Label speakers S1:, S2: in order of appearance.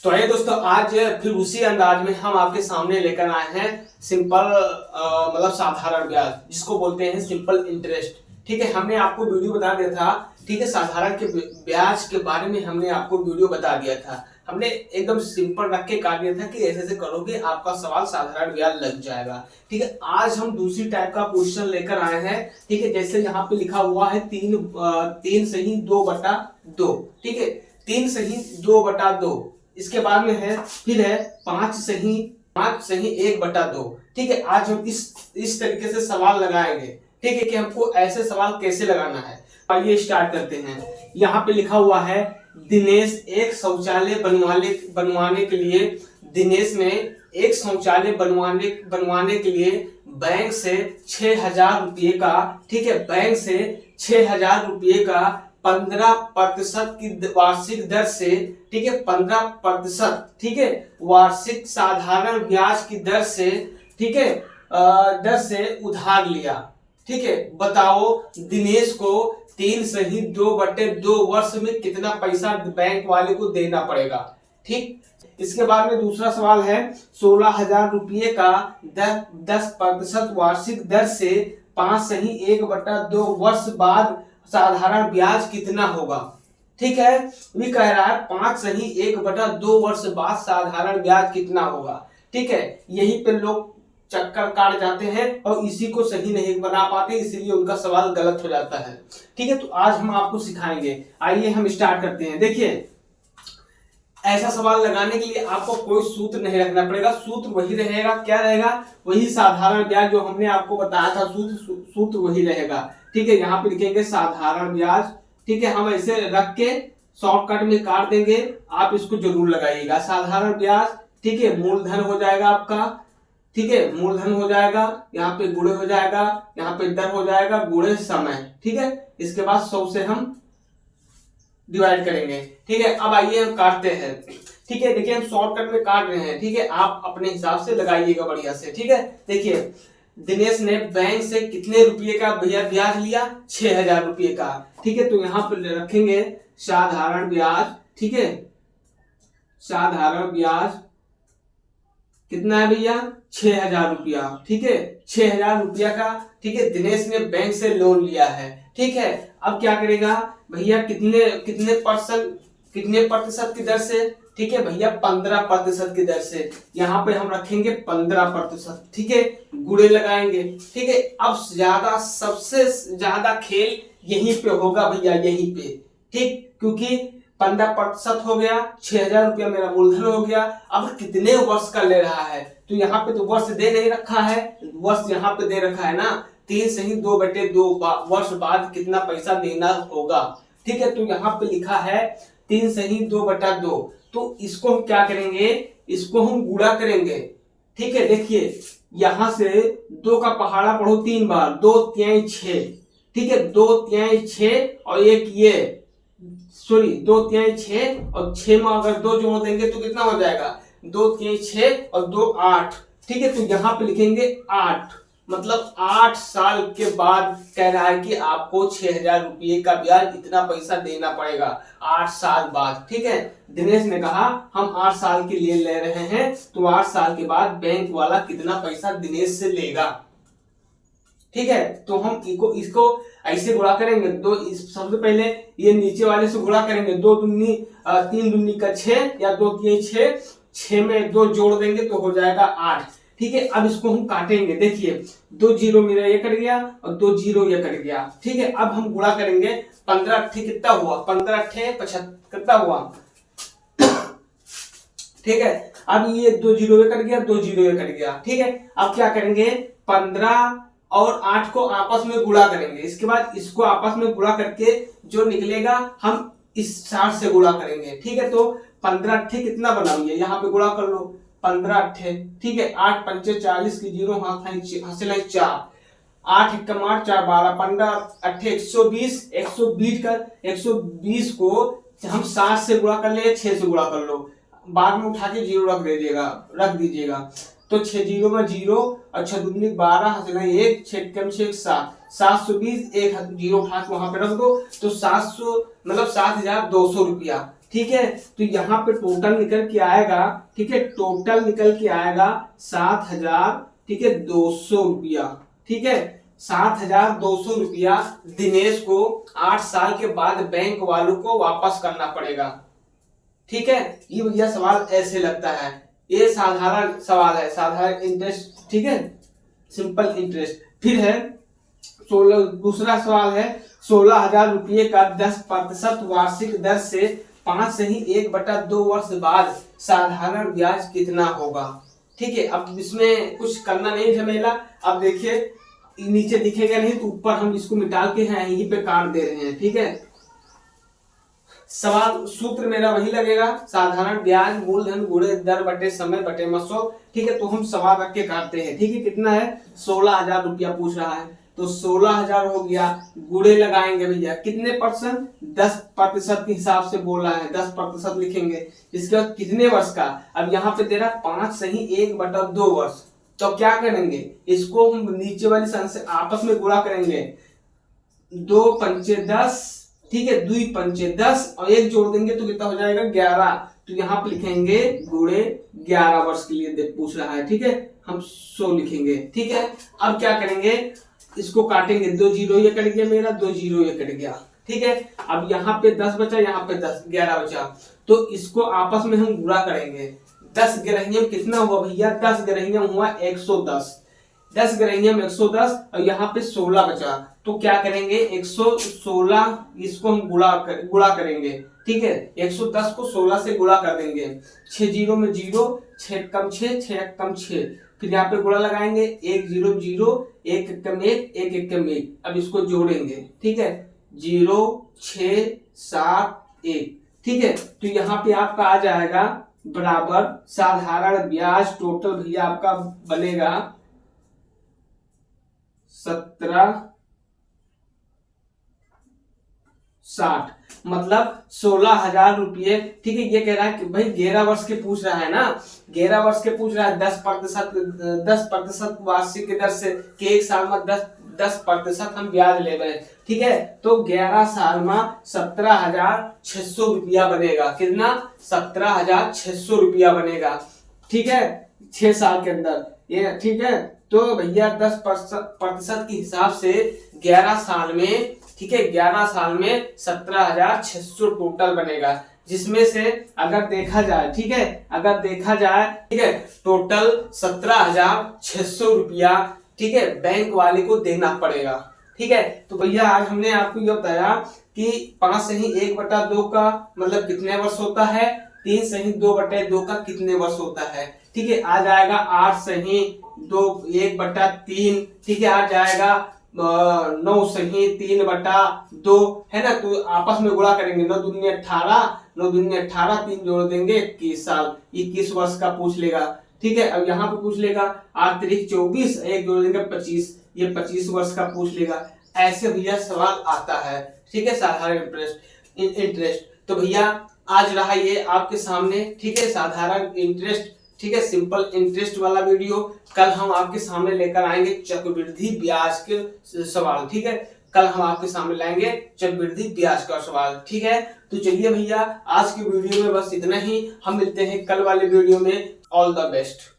S1: तो आइए दोस्तों, आज फिर उसी अंदाज में हम आपके सामने लेकर आए हैं सिंपल मतलब साधारण ब्याज, जिसको बोलते हैं सिंपल इंटरेस्ट। ठीक है, हमने आपको वीडियो बता दिया था। ठीक है, साधारण के ब्याज के बारे में हमने आपको वीडियो बता दिया था। हमने एकदम सिंपल रख के कहा दिया था कि ऐसे ऐसे करोगे आपका सवाल साधारण ब्याज लग जाएगा। ठीक है, आज हम दूसरी टाइप का क्वेश्चन लेकर आए हैं। ठीक है, जैसे यहाँ पे लिखा हुआ है तीन सही 2/2। ठीक है, 3 सही 2/2। इसके बाद में है फिर है 5 सही 1/2। ठीक है, आज हम इस तरीके से सवाल लगाएंगे। ठीक है, कि हमको ऐसे सवाल कैसे लगाना है। आइए स्टार्ट करते हैं। यहाँ पे लिखा हुआ है दिनेश एक शौचालय बनवाने के लिए दिनेश ने एक शौचालय बनवाने के लिए बैंक से 6,000 रुपये का, ठीक है, बैंक से 6,000 रुपये का 15% की वार्षिक दर से, ठीक है, 15%, ठीक है, वार्षिक साधारण ब्याज की दर से, ठीक है, दर से उधार लिया। ठीक है, बताओ दिनेश को 3 सही 2/2 वर्ष में कितना पैसा बैंक वाले को देना पड़ेगा। ठीक, इसके बाद में दूसरा सवाल है 16,000 रुपये का 10% वार्षिक दर से 5 सही 1/2 वर्ष बाद साधारण ब्याज कितना होगा। ठीक है, ये कह रहा है 5 सही 1/2 वर्ष बाद साधारण ब्याज कितना होगा। ठीक है, यहीं पे लोग चक्कर काट जाते हैं और इसी को सही नहीं बना पाते, इसीलिए उनका सवाल गलत हो जाता है। ठीक है, तो आज हम आपको सिखाएंगे। आइए हम स्टार्ट करते हैं। देखिए, ऐसा सवाल लगाने के लिए आपको कोई सूत्र नहीं रखना पड़ेगा। सूत्र वही रहेगा, क्या रहेगा, वही साधारण ब्याज जो हमने आपको बताया था, सूत्र वही रहेगा। ठीक है, यहाँ पे लिखेंगे साधारण ब्याज। ठीक है, हम ऐसे रख के शॉर्टकट में काट देंगे, आप इसको जरूर लगाइएगा। साधारण ब्याज, ठीक है, मूलधन हो जाएगा आपका। ठीक है, मूलधन हो जाएगा, यहाँ पे गुणे हो जाएगा, यहाँ पे दर हो जाएगा गुणे समय। ठीक है, इसके बाद 100 से हम डिवाइड करेंगे। ठीक है, अब आइए हम काटते हैं। ठीक है, देखिए हम शॉर्टकट में काट रहे हैं। ठीक है, आप अपने हिसाब से लगाइएगा बढ़िया से। ठीक है, देखिए दिनेश ने बैंक से कितने रुपये का भैया ब्याज लिया, 6,000 रुपये का। ठीक है, तो यहाँ पे रखेंगे साधारण ब्याज। ठीक है, साधारण ब्याज कितना है भैया, 6,000 रुपया। ठीक है, 6,000 रुपया का, ठीक है, दिनेश ने बैंक से लोन लिया है। ठीक है, अब क्या करेगा भैया, कितने प्रतिशत की दर से, ठीक है भैया 15% की दर से। यहाँ पे हम रखेंगे 15%। ठीक है, गुणे लगाएंगे। ठीक है, अब सबसे ज्यादा खेल यहीं पे होगा भैया, यहीं पे। ठीक, क्योंकि 15% हो गया, 6,000 रुपया मेरा मूलधन हो गया। अब कितने वर्ष का ले रहा है, तो यहाँ पे तो वर्ष दे नहीं रखा है, वर्ष यहाँ पे दे रखा है ना, 3 सही 2/2 वर्ष बाद कितना पैसा देना होगा। ठीक है, तो यहाँ पे लिखा है 3 सही 2/2। तो इसको हम क्या करेंगे, इसको हम गुणा करेंगे। ठीक है, देखिए यहां से 2 का पहाड़ा पढ़ो 3 बार, 2 3 6। ठीक है, 2 3 6 और एक ये 2 3 6 और 6 में अगर 2 जोड़ देंगे तो कितना हो जाएगा, 2 3 6 और 2 8। ठीक है, तो यहाँ पे लिखेंगे 8, मतलब 8 साल के बाद कह रहा है कि आपको 6,000 रुपये का ब्याज इतना पैसा देना पड़ेगा 8 साल बाद। ठीक है, दिनेश ने कहा हम 8 साल के लिए ले रहे हैं, तो 8 साल के बाद बैंक वाला कितना पैसा दिनेश से लेगा। ठीक है, तो हम इसको ऐसे गुणा करेंगे। तो सबसे पहले ये नीचे वाले से गुणा करेंगे, 2 दूनी 3 दूनी का 6 या 2 3 6 में 2 जोड़ देंगे तो हो जाएगा 8। ठीक है, अब इसको हम काटेंगे। देखिए 2 जीरो मेरा ये कट गया और 2 जीरो ये कट गया। ठीक है, अब हम गुणा करेंगे। 15 अट्ठे कितना हुआ, 15 अट्ठे 75 कितना हुआ। ठीक है, अब ये 2 जीरो ये कट गया, 2 जीरो ये कट गया। ठीक है, अब क्या करेंगे, 15 और 8 को आपस में गुणा करेंगे। इसके बाद इसको आपस में गुणा करके जो निकलेगा हम इस 60 से गुणा करेंगे। ठीक है, तो 15 अट्ठे कितना बनाएंगे, यहाँ पे गुणा कर लो 15 अट्ठे। ठीक है, 8 पंचे 40 की 0 हासिल है 4, 8 एकम 8 4 12 15 अट्ठे 120। 120 को हम 60 से गुणा कर ले, 6 से गुणा कर लो, बाद में उठा के 0 रख दीजिएगा। तो 6 जीरो में 0 और 6 दूनी 12 हासिल है 1, 6 कम 6 7, 720। 1 जीरो उठा के वहां पे रख दो, तो 700 मतलब 7,200 रुपया। ठीक है। तो यहाँ पे टोटल निकल के आएगा, ठीक है, टोटल निकल के आएगा 7,000, ठीक है, 200 रुपया, ठीक है, 7,200 रुपया दिनेश को 8 साल के बाद बैंक वालों को वापस करना पड़ेगा। ठीक है, ये भैया सवाल ऐसे लगता है, ये साधारण सवाल है, साधारण इंटरेस्ट, ठीक है, सिंपल इंटरेस्ट। फिर है 16, दूसरा सवाल है 16,000 रुपये का 10% वार्षिक दर से 5 सही 1/2 वर्ष बाद साधारण ब्याज कितना होगा। ठीक है, अब इसमें कुछ करना नहीं झमेला। अब देखिए नीचे दिखेगा नहीं तो ऊपर हम इसको मिटाल के हैं यहीं पे काट दे रहे हैं। ठीक है, सवाल सूत्र मेरा वही लगेगा, साधारण ब्याज मूलधन गुणे दर बटे समय बटे मसो। ठीक है, तो हम सवाल रख के काटते हैं। ठीक है, कितना है 16,000 रुपया पूछ रहा है, तो 16,000 हो गया, गुणे लगाएंगे भैया कितने परसेंट, 10% के हिसाब से बोल रहा है, 10% लिखेंगे। इसके बाद कितने वर्ष का, अब यहाँ पे दे रहा 5 सही 1/2 वर्ष, तो क्या करेंगे, इसको हम नीचे वाली संख्या से आपस में गुणा करेंगे, 2 पंचे 10, ठीक है, 2 पंचे 10 और 1 जोड़ देंगे तो कितना हो जाएगा 11। तो यहाँ पे लिखेंगे गुणे 11 वर्ष के लिए पूछ रहा है। ठीक है, हम 100 लिखेंगे। ठीक है, अब क्या करेंगे, इसको काटेंगे, 2 जीरो ये कट गया मेरा, 2 जीरो ये कट गया। ठीक है, अब यहाँ पे 10 बचा, यहाँ पे 10, 11 बचा, तो इसको आपस में हम गुणा करेंगे। 10 ग्रहियम कितना हुआ भैया, 10 ग्रहियम हुआ 110, 10 ग्रहियम 110 और यहाँ पे 16 बचा, तो क्या करेंगे 116, इसको हम गुणा करेंगे। ठीक है, 110 को 16 से गुणा कर देंगे, 6 जीरो में 0, 6 कम 6, 6 कम 6, फिर यहाँ पे गुणा लगाएंगे, 1 0 0, 1 कम 1, 1 1 कम 1, अब इसको जोड़ेंगे। ठीक है, 0 6 7 1। ठीक है, तो यहाँ पे आपका आ जाएगा बराबर साधारण ब्याज टोटल भैया आपका बनेगा 1760, मतलब 16,000 रुपये। ठीक है, ये कह रहा है कि भाई 11 वर्ष के पूछ रहा है ना, 11 वर्ष के पूछ रहा है, 10% वार्षिक दर से कि एक साल में 10% हम ब्याज ले रहे हैं। ठीक है, तो 11 साल में 17,600 रुपया बनेगा, कितना 17,600 रुपया बनेगा। ठीक है, 6 साल के अंदर ये। ठीक है, तो भैया 10% के हिसाब से 11 साल में, ठीक है, 11 साल में 17,600 टोटल बनेगा, जिसमें से अगर देखा जाए, ठीक है, अगर देखा जाए, ठीक है, टोटल 17,600 रुपया, ठीक है, बैंक वाले को देना पड़ेगा। ठीक है, तो भैया आज हमने आपको यह बताया कि 5 सही 1/2 का मतलब कितने वर्ष होता है, 3 सही 2/2 का कितने वर्ष होता है। ठीक है, आ जाएगा 8 सही 2 1/3। ठीक है, आ जाएगा 9 सही 3/2, है ना, तो आपस में गुणा करेंगे, 9 दूनी 18, 9 दूनी 18, 3 जोड़ देंगे 21 साल, 21 वर्ष का पूछ लेगा। ठीक है, अब यहाँ पे पूछ लेगा 8 3 24, 1 जोड़ देंगे 25, ये 25 वर्ष का पूछ लेगा। ऐसे भैया सवाल आता है। ठीक है, साधारण इंटरेस्ट। तो भैया आज रहा ये आपके सामने, ठीक है, साधारण इंटरेस्ट, ठीक है, सिंपल इंटरेस्ट वाला वीडियो। कल हम आपके सामने लेकर आएंगे चक्रवृद्धि ब्याज के सवाल। ठीक है, कल हम आपके सामने लाएंगे चक्रवृद्धि ब्याज का सवाल। ठीक है, तो चलिए भैया आज की वीडियो में बस इतना ही, हम मिलते हैं कल वाले वीडियो में। All the best.